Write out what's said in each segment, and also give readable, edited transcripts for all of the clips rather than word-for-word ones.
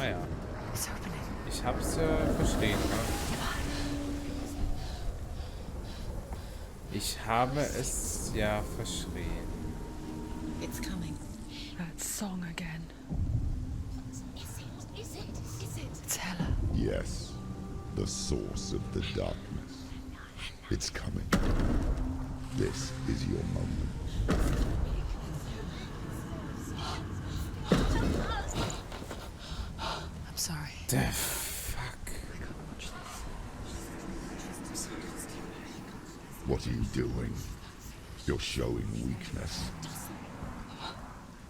Ah ja. It's opening. Ich hab's verstehen, ne? Ich habe es ja verschrien. It's coming. That song again. Is it? It's Hella. Yes, the source of the darkness. It's coming. This is your moment. I'm sorry. The fuck. What are you doing? You're showing weakness.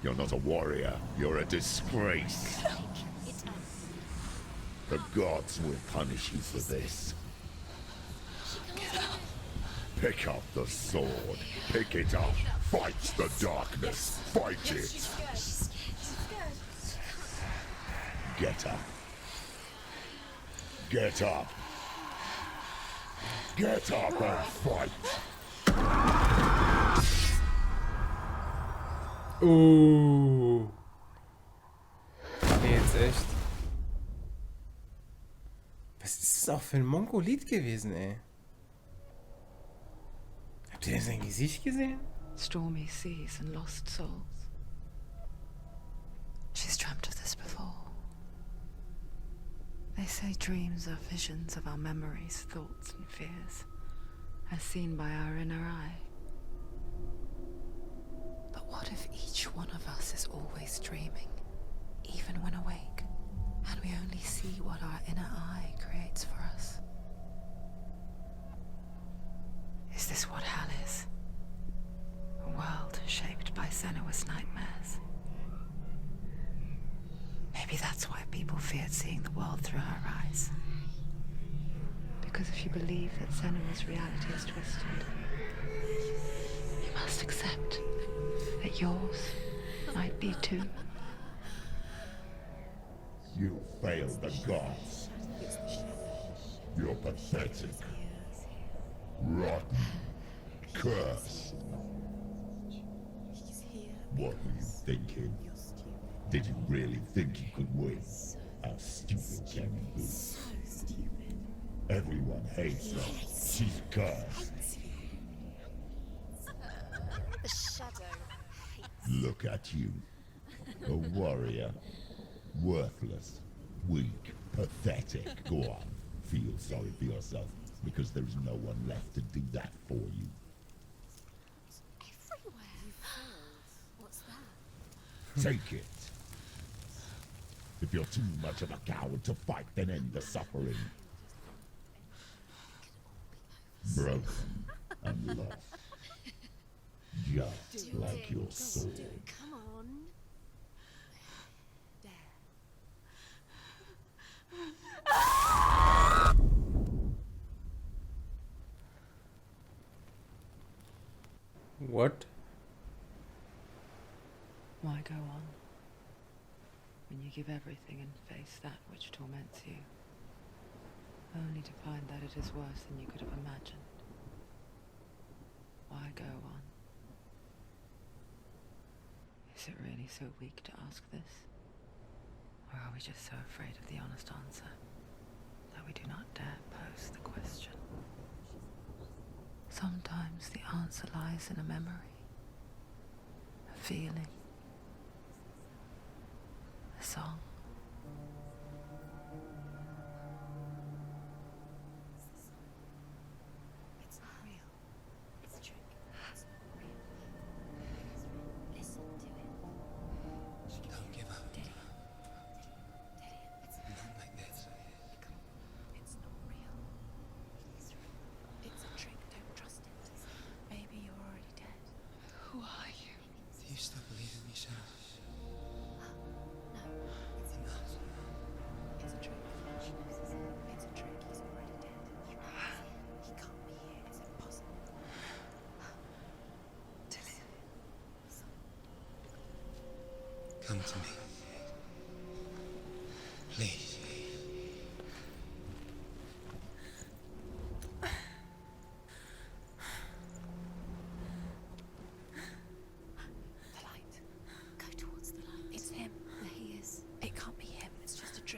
You're not a warrior. You're a disgrace. The gods will punish you for this. Pick up the sword. Pick it up. Fight the darkness. Fight it. Get up. Get up. Get up and fight. Nee, jetzt echt. Was ist das auch für ein Mongo-Lied gewesen, ey? Habt ihr sein Gesicht gesehen? Stormy seas and lost souls. She's dreamt of this before. They say dreams are visions of our memories, thoughts and fears, as seen by our inner eye. But what if each one of us is always dreaming, even when awake, and we only see what our inner eye creates for us? Is this what hell is? A world shaped by Senua's nightmares. Maybe that's why people feared seeing the world through her eyes. Because if you believe that Senua's reality is twisted, you must accept that yours might be too. You failed the gods. You're pathetic. Rotten. Cursed. What were you thinking? Did you really think you could win? How stupid can you be? Everyone hates her. She's cursed. The shadow hates. Look at you. A warrior. Worthless. Weak. Pathetic. Go on. Feel sorry for yourself, because there's no one left to do that for you. Everywhere. You failed. What's that? Take it. If you're too much of a coward to fight, then end the suffering. Broken and lost. Just like your sword. Come on. There. What? Why go on when you give everything and face that which torments you, only to find that it is worse than you could have imagined? Why go on? Is it really so weak to ask this? Or are we just so afraid of the honest answer that we do not dare pose the question? Sometimes the answer lies in a memory, a feeling, a song. It's not real. It's a trick. It's not real. Listen to it. Don't give up. Daddy. It's Not like this. It's not real. It's real. It's a trick. Don't trust it. Maybe you're already dead. Who are you? Do you still believe in me, Senua? No, it's not. It's a trick. It's a trick. He's already dead. He can't be here. It's impossible. Come to me. Please. The light. Go towards the light. It's him. There he is. It can't be him. It's just a trick.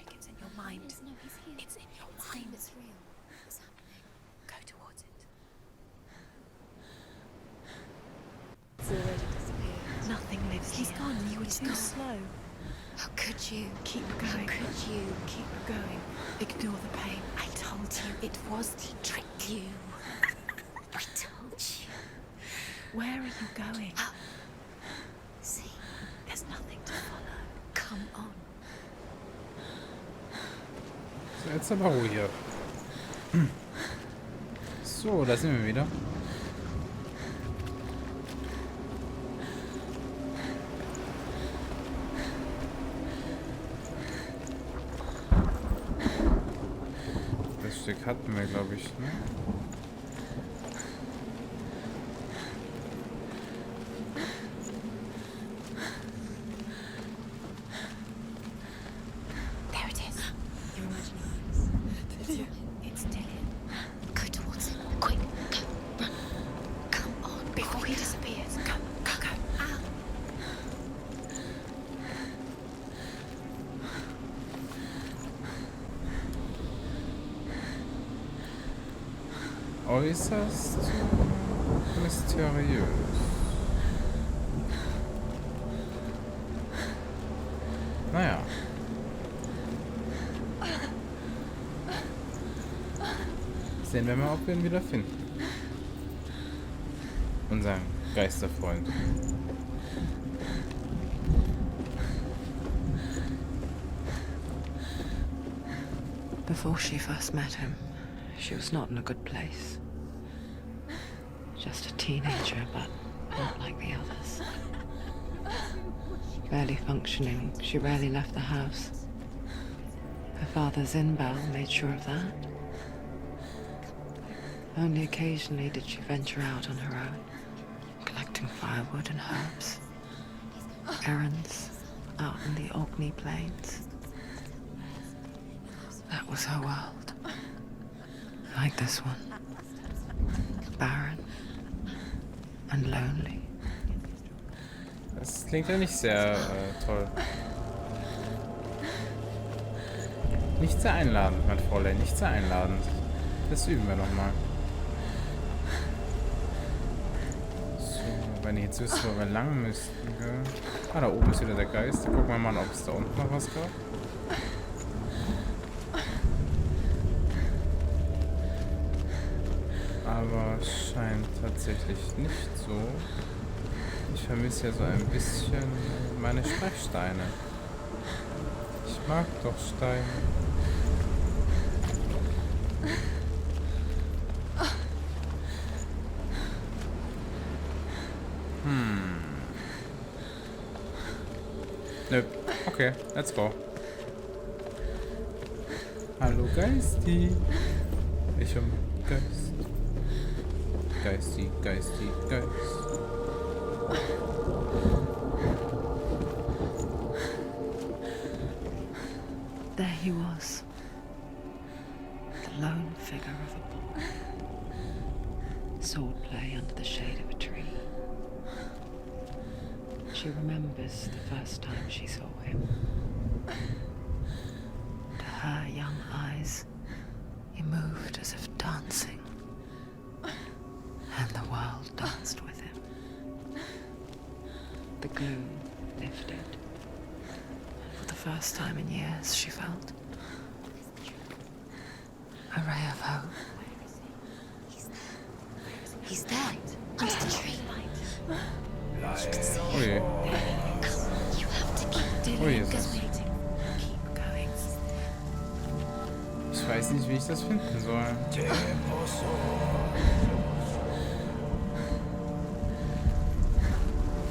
How could you? Keep going. How could you? Keep going. Ignore the pain. I told you it was to trick you. I told you. Where are you going? Up. See, there's nothing to follow. Come on. So, jetzt aber ruhiger. So, da sind wir wieder. Das Stück hatten wir, glaube ich, ne? There it is. Your imagination. It's still in. Go towards it. Quick, go, run. Come on, before he disappears. Go, go, go. Ow. Äußerst mysteriös. Naja. Sehen wir mal, ob wir ihn wieder finden. Unseren Geisterfreund. Before she first met him, she was not in a good place. Just a teenager, but not like the others. Barely functioning, she rarely left the house. Her father Zinbal made sure of that. Only occasionally did she venture out on her own, collecting firewood and herbs. Errands out in the Orkney Plains. That was her world. Like this one. Barren and lonely. Das klingt ja nicht sehr toll. Nicht sehr einladend, mein Fräulein, nicht sehr einladend. Das üben wir nochmal. So, wenn ich jetzt wüsste, wo wir lang müssten, gell? Ah, da oben ist wieder der Geist. Gucken wir mal, ob es da unten noch was gab. Aber es scheint tatsächlich nicht so. Ich vermisse ja so ein bisschen meine Sprechsteine. Ich mag doch Steine. Nö. Okay, let's go. Hallo Geisti. Ich um Geist. Geisti, Geisti, Geist. There he was. The lone figure of a boy. Swordplay under the shade of a tree. She remembers the first time she saw him. To her young eyes, he moved as if dancing. And the world danced with him. The gloom lifted. For the first time in years, she felt a ray of hope. He's there. Under the tree. Oh je. You have to keep Oh doing Jesus. Keep going. Ich weiß nicht, wie ich das finden soll.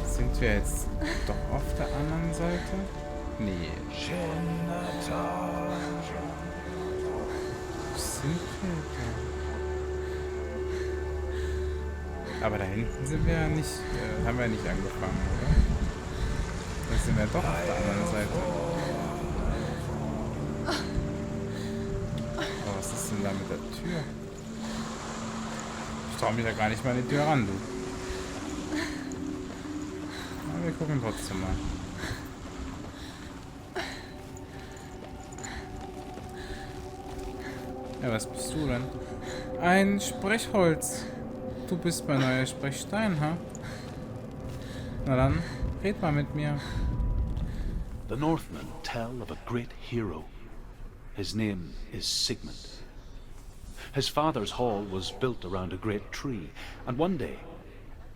Sind wir jetzt doch auf der anderen Seite? Nee. Wo sind wir denn? Aber da hinten sind wir ja nicht, haben wir ja nicht angefangen, oder? Dann sind wir doch auf der anderen Seite. Aber was ist denn da mit der Tür? Ich traue mich da gar nicht mal an die Tür ran, du. Aber wir gucken trotzdem mal. Ja, was bist du denn? Ein Sprechholz. Du bist mein neuer Sprechstein, ha? Na dann, red mal mit mir. The Northmen tell of a great hero. His name is Sigmund. His father's hall was built around a great tree, and one day,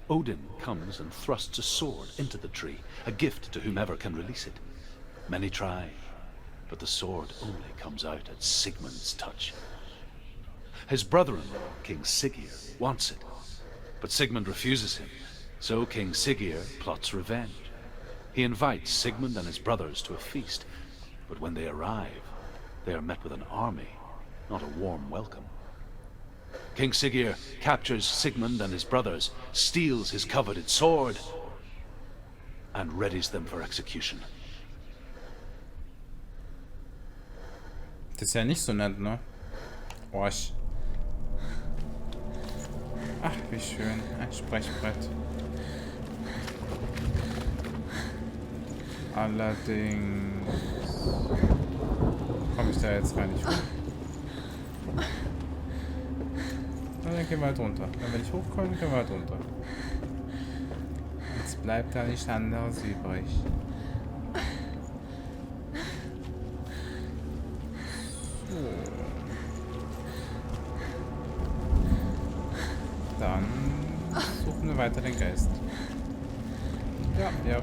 Odin comes and thrusts a sword into the tree, a gift to whomever can release it. Many try, but the sword only comes out at Sigmund's touch. His brother-in-law, King Siggeir, wants it, but Sigmund refuses him, so King Siggeir plots revenge. He invites Sigmund and his brothers to a feast, but when they arrive, they are met with an army, not a warm welcome. King Siggeir captures Sigmund and his brothers, steals his coveted sword, and readies them for execution. Das ist ja nicht so nett, ne? Arsch. Ach, wie schön. Ein Sprechbrett. Allerdings... Komme ich da jetzt rein? Nicht hoch? Na, dann gehen wir halt runter. Wenn wir nicht hochkommen, können wir halt runter. Jetzt bleibt da nichts anderes übrig. Dann suchen wir weiter den Geist. Ja, ja.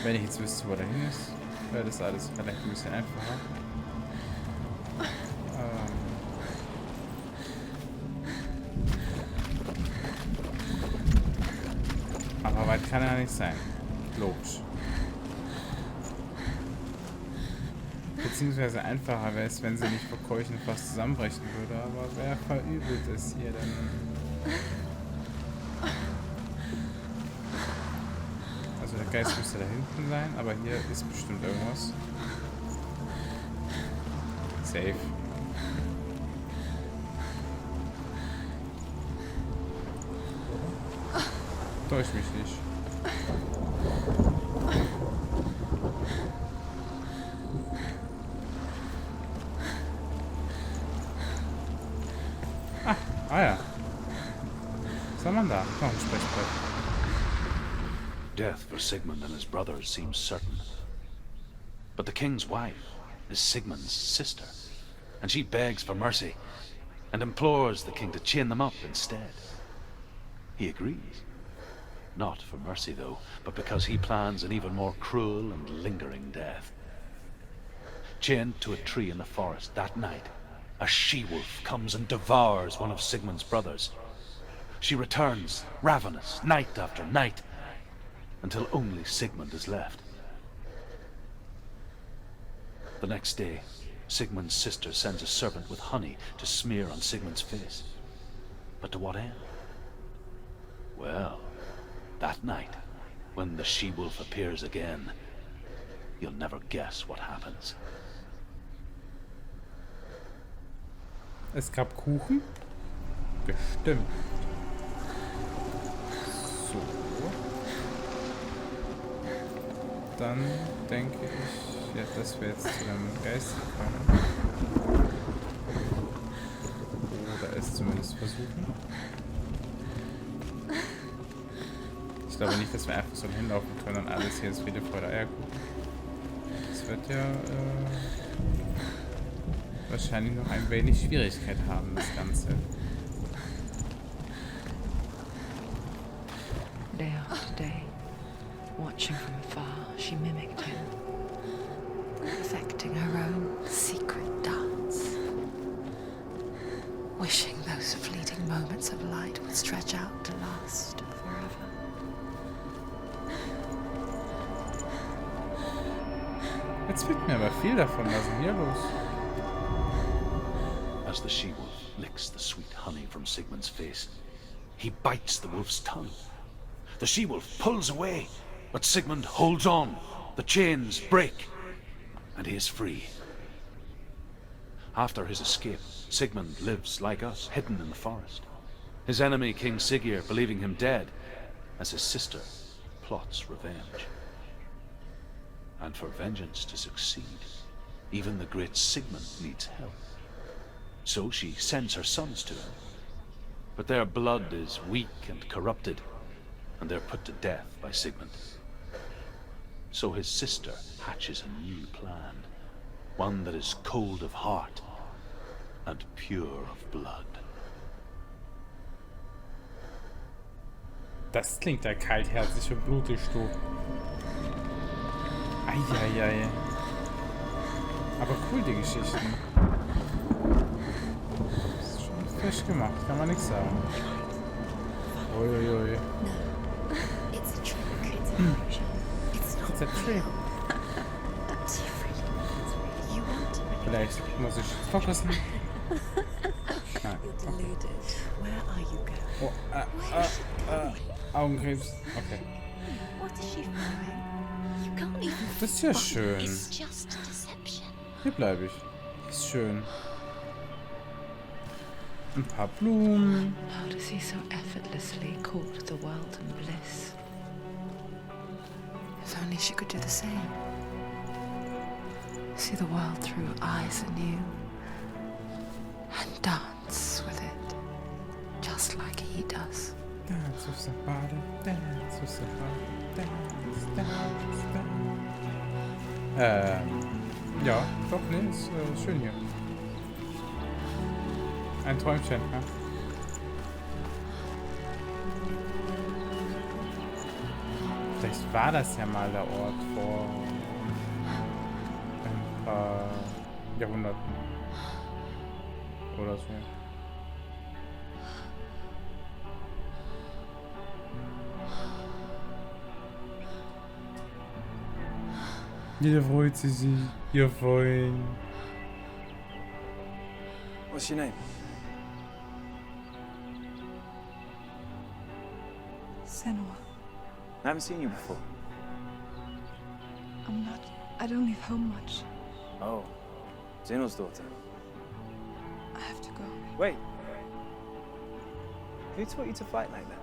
Wenn ich jetzt wüsste, wo der hin ist, wäre das alles vielleicht ein bisschen einfacher. Aber weit kann er nicht sein. Logisch. Beziehungsweise einfacher wäre es, wenn sie nicht vor Keuchen fast zusammenbrechen würde, aber wer verübelt es hier denn? Also der Geist müsste da hinten sein, aber hier ist bestimmt irgendwas. Safe. Täusch mich nicht. Ah ja. Was haben wir da? Noch ein Sprechbrett. Death for Sigmund and his brothers seems certain. But the king's wife is Sigmund's sister, and she begs for mercy and implores the king to chain them up instead. He agrees. Not for mercy, though, but because he plans an even more cruel and lingering death. Chained to a tree in the forest that night, a she-wolf comes and devours one of Sigmund's brothers. She returns, ravenous, night after night, until only Sigmund is left. The next day, Sigmund's sister sends a servant with honey to smear on Sigmund's face. But to what end? Well, that night, when the she-wolf appears again, you'll never guess what happens. Es gab Kuchen? Bestimmt. So. Dann denke ich, ja, dass wir jetzt zu dem Geist kommen. Oder es zumindest versuchen. Ich glaube nicht, dass wir einfach so hinlaufen können und alles hier ist Friede, Freude, Eierkuchen. Das wird ja wahrscheinlich noch ein wenig Schwierigkeit haben, das Ganze. Day after day, watching from afar, she mimicked him, perfecting her own secret dance, wishing those fleeting moments of light would stretch out to last forever. Jetzt wird mir aber viel davon. Was ist denn hier los? As the she-wolf licks the sweet honey from Sigmund's face, he bites the wolf's tongue. The she-wolf pulls away, but Sigmund holds on. The chains break, and he is free. After his escape, Sigmund lives like us, hidden in the forest. His enemy, King Siggeir, believing him dead, as his sister plots revenge. And for vengeance to succeed, even the great Sigmund needs help. So she sends her sons to him. but their blood is weak and corrupted, and they're put to death by Sigmund. So his sister hatches a new plan, one that is cold of heart and pure of blood. Das klingt ja kaltherzig und blutig, du. Eieiei. Aber cool, die Geschichten. Ist schon frisch gemacht, kann man nichts sagen. Uiuiui. No. It's a trick. It's an illusion. It's not It's a trick. You want to Vielleicht muss ich fokussen. Nein. You're deluded. Where are you going? Oh, Augenkrebs. Okay. What is she throwing? You can't even Das ist ja find schön. It's just deception. Hier bleibe ich. Ist schön. Ein paar Blumen. How does he so effortlessly court the world and bliss? If only she could do the same. See the world through eyes anew. And dance with it. Just like he does. Dance with somebody, dance with somebody, dance, dance, dance. Ja, doch, nee, ist schön hier. Ein Träumchen, ja. Vielleicht war das ja mal der Ort vor ein paar Jahrhunderten oder so. Jeder freut sich, ihr freuen. What's your name? Senua. I haven't seen you before. I don't leave home much. Oh, Zenua's daughter. I have to go. Wait. Who taught you to fight like that?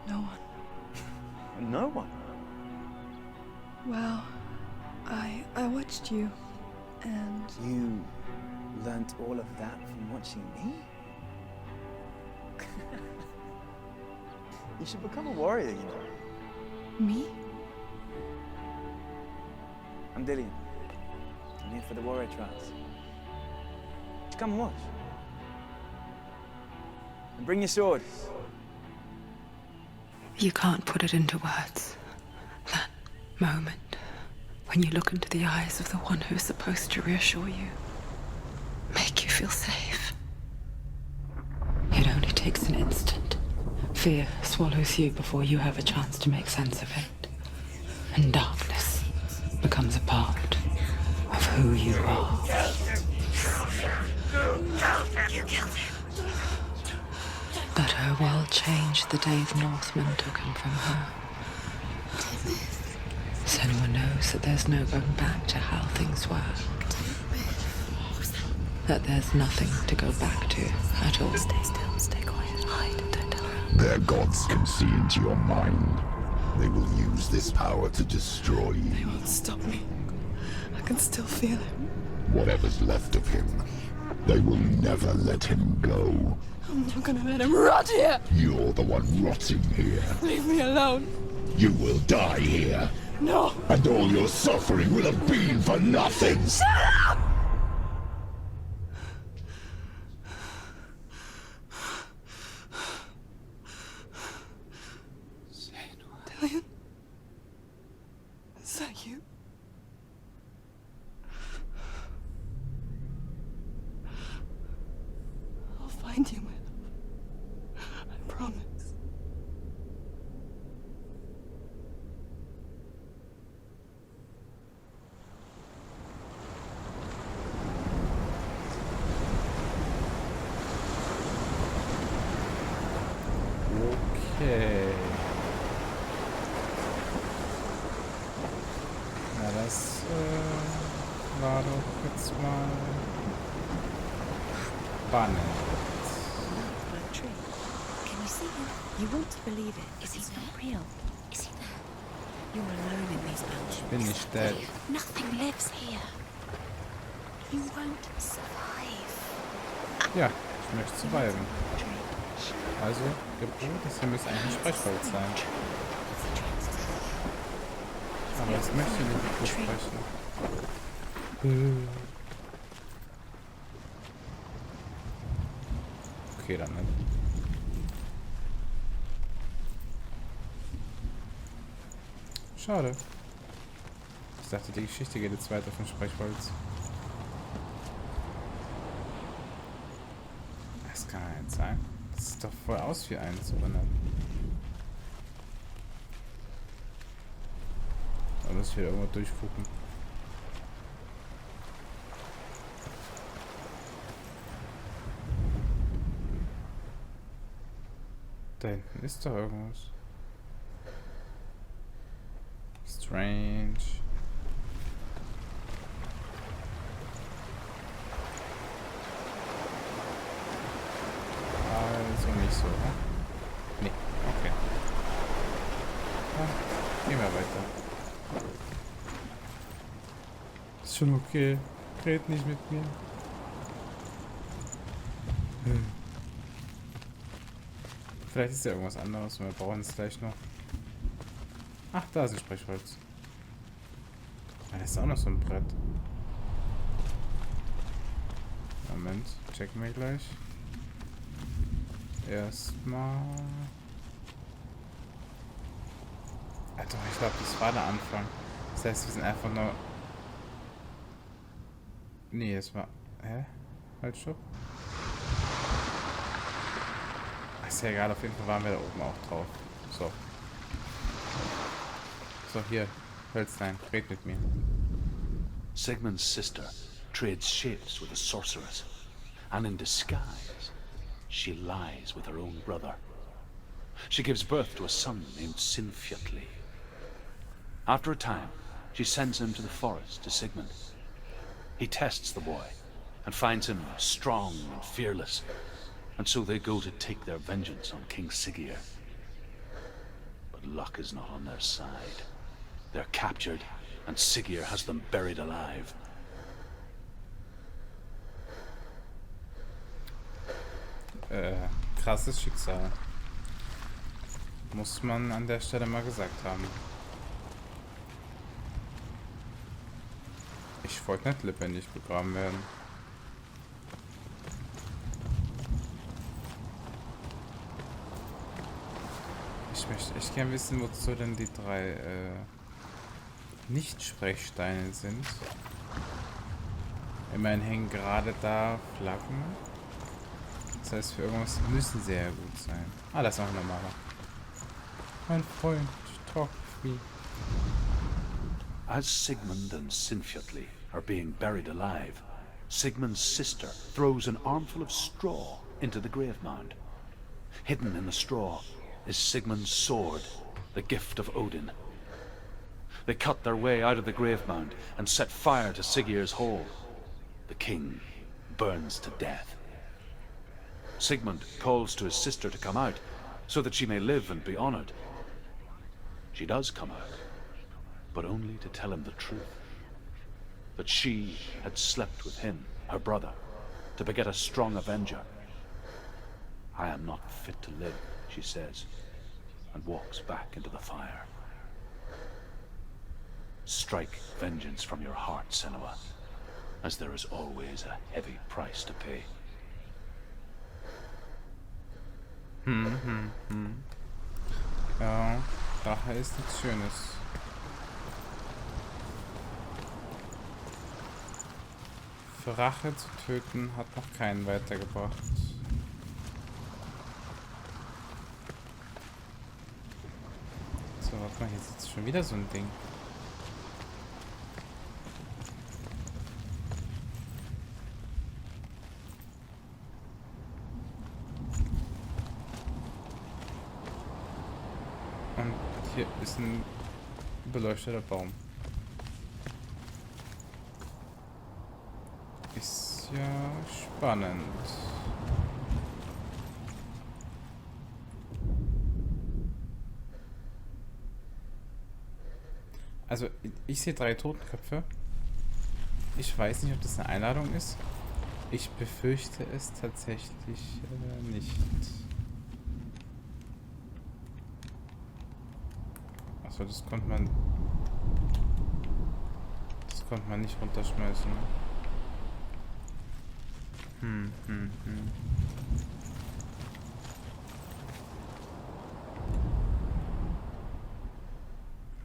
No one. No one. Well, I watched you, and You learnt all of that from watching me? You should become a warrior, you know. me? I'm Dillian. I'm here for the warrior trials. Come and watch. And bring your sword. You can't put it into words. That moment when you look into the eyes of the one who is supposed to reassure you, make you feel safe. It only takes an instant. Fear swallows you before you have a chance to make sense of it. And darkness becomes a part of who you are. You killed him. But her world changed the day the Northmen took him from her. Senua knows that there's no going back to how things were. That there's nothing to go back to at all. Stay still, stay quiet, hide, don't tell her. Their gods can see into your mind. They will use this power to destroy They you. won't stop me. I can still feel him. Whatever's left of him, they will never let him go. I'm not gonna let him rot here. You're the one rotting here. Leave me alone. You will die here. No. And all your suffering will have been for nothing. Shut up! Dillian? Is that you? I'll find you, my love. I promise. Okay. Na, das war doch jetzt mal spannend. Blood tree. Can you see him? You want to believe it. Is he not real? Is he there? You're alone in these mountains. Bin ich dead? Nothing lives here. You won't survive. Ja, ich möchte surviven. Also, gebrochen, das hier müsste eigentlich ein Sprechwort sein. Aber es möchte nicht mit mir sprechen. Okay, dann nicht. Schade. Ich dachte, die Geschichte geht jetzt weiter vom Sprechholz. Das kann ja nicht sein. Das sieht doch voll aus wie eins, oder nicht? Da muss ich wieder irgendwo durchgucken. Da hinten ist doch irgendwas. Strange. Also nicht so, ne? Nee, okay. Gehen wir weiter. Ist schon okay. Red nicht mit mir. Vielleicht ist ja irgendwas anderes und wir brauchen es gleich noch. Ach, da ist ein Sprechholz. Da ist auch noch so ein Brett. Moment, checken wir gleich. Erstmal. Alter, ich glaube, das war der Anfang. Das heißt, wir sind einfach nur. Nee, es war. Hä? Halt, stopp. Ist ja egal, auf jeden Fall waren wir da oben auch drauf. So. So, hier. Hölzlein, red mit mir. Sigmund's sister trades shapes with a sorceress, and in disguise, she lies with her own brother. She gives birth to a son named Sinfjotli. After a time, she sends him to the forest to Sigmund. He tests the boy and finds him strong and fearless, and so they go to take their vengeance on King Siggeir. But luck is not on their side. They're captured, and Siggeir has them buried alive. Krasses Schicksal. Muss man an der Stelle mal gesagt haben. Ich wollte nicht lebendig begraben werden. Ich möchte echt gern wissen, wozu denn die drei Nicht-Sprechsteine sind. Immerhin hängen gerade da Flaggen. Das heißt, für irgendwas müssen sie ja gut sein. Ah, das ist auch ein normaler. Mein Freund, talk with me. As Sigmund and Sinfjotli are being buried alive, Sigmund's sister throws an armful of straw into the grave mound. Hidden in the straw is Sigmund's sword, the gift of Odin. They cut their way out of the grave mound and set fire to Siggeir's hall. The king burns to death. Sigmund calls to his sister to come out, so that she may live and be honored. She does come out, but only to tell him the truth. That she had slept with him, her brother, to beget a strong avenger. I am not fit to live, she says, and walks back into the fire. Strike vengeance from your heart, Senua, as there is always a heavy price to pay. Ja, Rache ist nichts Schönes. Für Rache zu töten hat noch keinen weitergebracht. So, warte mal, hier sitzt schon wieder so ein Ding. Und hier ist ein beleuchteter Baum. Ist ja spannend. Also, ich sehe 3 Totenköpfe. Ich weiß nicht, ob das eine Einladung ist. Ich befürchte es tatsächlich nicht. Achso, das konnte man... Das konnte man nicht runterschmeißen.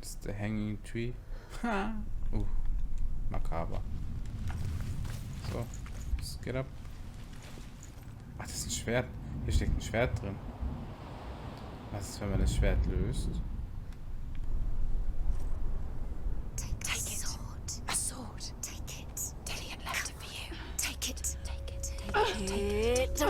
Das ist der Hanging Tree. Ha! Makaber. So, es geht ab. Ach, das ist ein Schwert. Hier steckt ein Schwert drin. Was ist, wenn man das Schwert löst? Take it. A sword. Take it. Dillian left it for you. Take it. Take it. Take it.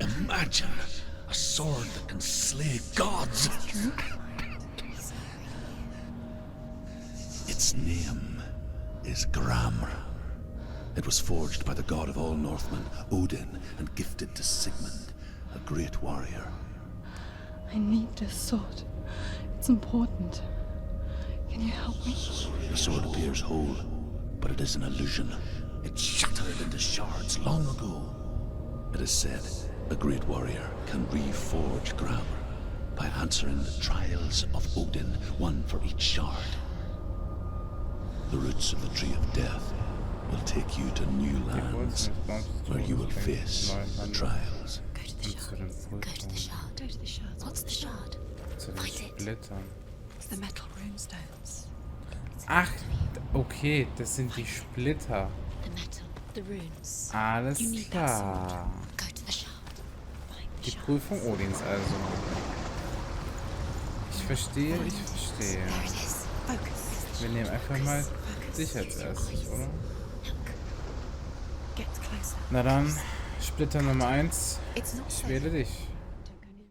Imagine a sword that can slay gods. Its name is Gramr. It was forged by the god of all Northmen, Odin, and gifted to Sigmund, a great warrior. I need this sword. It's important. Can you help me? The sword appears whole, but it is an illusion. It shattered into shards long ago. It is said a great warrior can reforge Gramr by answering the trials of Odin, one for each shard. The roots of the tree of death will take you to new lands where you will face the trials. Go to the shard. Go to the shard. Go to the shard. What's the shard? Zu den Splittern. It's the metal runestones. Ach, okay, das sind die Splitter. The metal, the runes. Alles You need that klar. sword. Go to the shard. Find the Die shard. Prüfung Odins also. Ich verstehe. There it is. Focus. Wir nehmen einfach mal dich als erstes, oder? Get closer. Na dann, Splitter Nummer 1. It's not Ich safe. wähle dich.